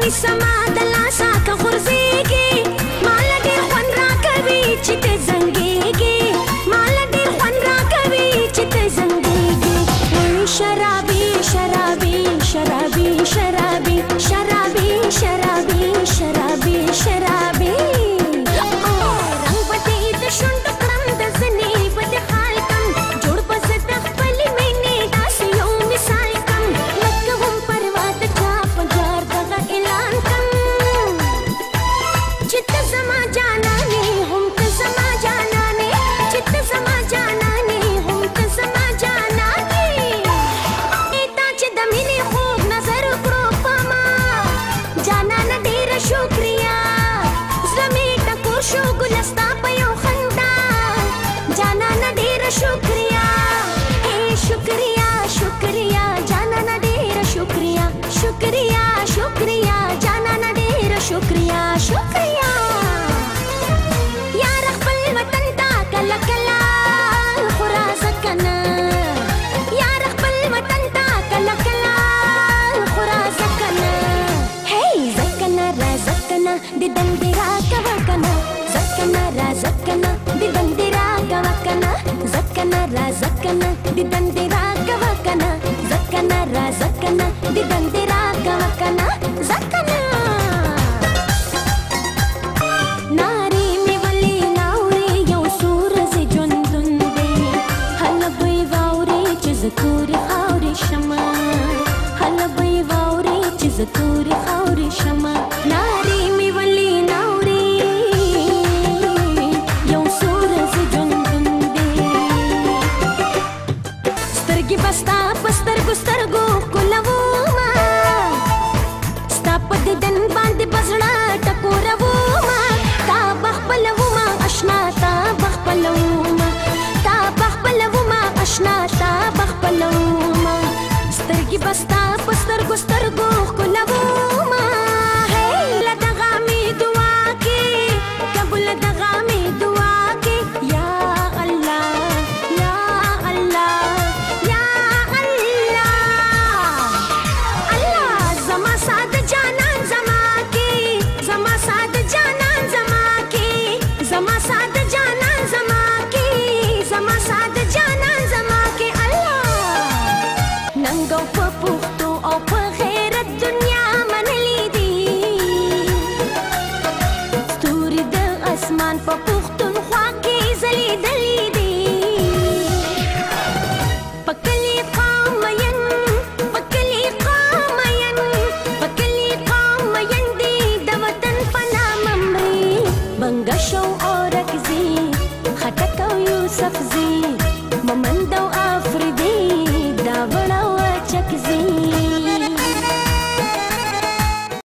ونسما د لاسه که غورځېږي ماله ډېر خوند راکوي چې ته زنګېږي ماله ډېر خوند راکوي چې ته زنګېږي وایي شرابي شرابي شرابي شرابي شرابي شرابي شرابي شرابي رنګ به دې د شونډو کړم د زنې به دې حال کم جوړ به زه د خپلې مینې داسې یو مثال کم نه کوم پروا د چا په جار دغه اعلان کم چې ته زما جانانې هم ته زما جانانې چې ته زما جانانې هم ته زما جانانې تا چې د مینې خوږ نظر کړو په ما جانانه ډېره شکریا زړه مې ټکور شو ګله ستا په یو خندا جانانه ډېره شکریا شکریا شکریا جانانه ډېره شکریا شکریا شکریا جانانه ډېره شکریا شکریا یار خپل وطن ته کله کله خو راځه کنه یار خپل وطن ته کله کله خو راځه کنه هی ځه کنه راځه کنه دیدن دې راکوه کنه ځه کنه راځه کنه دیدن دې راکوه کنه ځه کنه راځه کنه دیدن دې راکوه کنه ځه کنه راځه کنه دیدن دې راکوه کنه ځه کنه ناري مې ولې ناوري یو سورز ژوندون دی هله به یې واورې چې زه تورې خاورې شمه هله به یې واورې چې زه تورې خاورې شمه ناري مې ولې ناوري یو سورز ژوندون دی سترګې به ستا په سترګو سترګو ښکلومه ستا په دیدن باندې به زړه ټکورومه تا به خپلومه اشنا تا به خپلومه تا به خپلومه اشنا تا به خپلومه سترګې به ستا په سترګو سترګو ښکلومه له دغه مې دعا کې قبول دغه مې دعا کې یا الله یا الله یا الله الله زما ساده جانان زما کې زما ساده جانان زما کې زما ساده جانان زما کې زما ساده جانان زما کې الله ننګ او په پښتو او په غیرت دنیا منلې دي ستوري د اسمان په پښتونخوا کې ځلېدلې دي په کلي قام مین په کلي قام مین په کلي قام مین دي د وطن په نام مري بنګش او اورکزي خټک او یوسفزي ممند او افریدي دا وړه او چکزي